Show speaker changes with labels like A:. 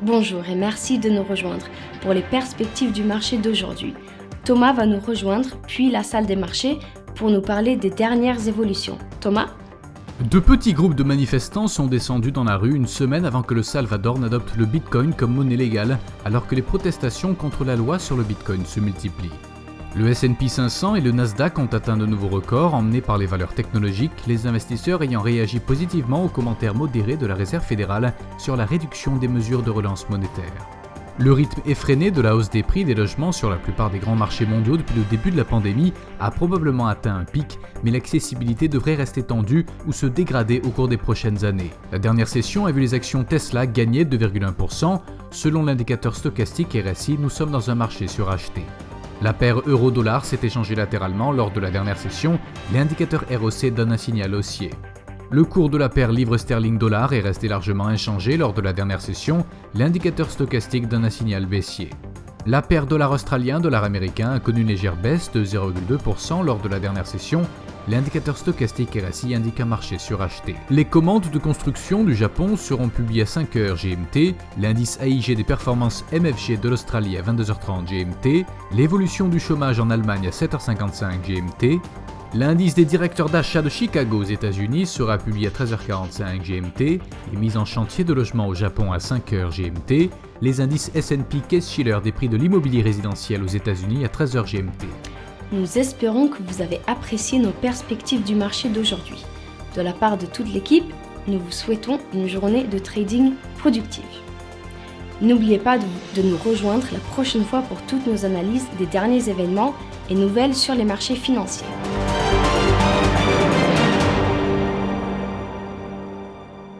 A: Bonjour et merci de nous rejoindre pour les perspectives du marché d'aujourd'hui. Thomas va nous rejoindre, puis la salle des marchés, pour nous parler des dernières évolutions. Thomas ?
B: De petits groupes de manifestants sont descendus dans la rue une semaine avant que le Salvador n'adopte le Bitcoin comme monnaie légale, alors que les protestations contre la loi sur le Bitcoin se multiplient. Le S&P 500 et le Nasdaq ont atteint de nouveaux records emmenés par les valeurs technologiques, les investisseurs ayant réagi positivement aux commentaires modérés de la Réserve fédérale sur la réduction des mesures de relance monétaire. Le rythme effréné de la hausse des prix des logements sur la plupart des grands marchés mondiaux depuis le début de la pandémie a probablement atteint un pic, mais l'accessibilité devrait rester tendue ou se dégrader au cours des prochaines années. La dernière session a vu les actions Tesla gagner 2,1%. Selon l'indicateur stochastique RSI, nous sommes dans un marché suracheté. La paire euro-dollar s'est échangée latéralement lors de la dernière session, l'indicateur ROC donne un signal haussier. Le cours de la paire livre sterling-dollar est resté largement inchangé lors de la dernière session, l'indicateur stochastique donne un signal baissier. La paire dollar australien-dollar américain a connu une légère baisse de 0,2% lors de la dernière session, l'indicateur stochastique RSI indique un marché suracheté. Les commandes de construction du Japon seront publiées à 5h GMT, l'indice AIG des performances MFG de l'Australie à 22h30 GMT, l'évolution du chômage en Allemagne à 7h55 GMT, l'indice des directeurs d'achat de Chicago aux États-Unis sera publié à 13h45 GMT, les mises en chantier de logements au Japon à 5h GMT, les indices S&P Case-Shiller des prix de l'immobilier résidentiel aux États-Unis à 13h GMT.
A: Nous espérons que vous avez apprécié nos perspectives du marché d'aujourd'hui. De la part de toute l'équipe, nous vous souhaitons une journée de trading productive. N'oubliez pas de nous rejoindre la prochaine fois pour toutes nos analyses des derniers événements et nouvelles sur les marchés financiers.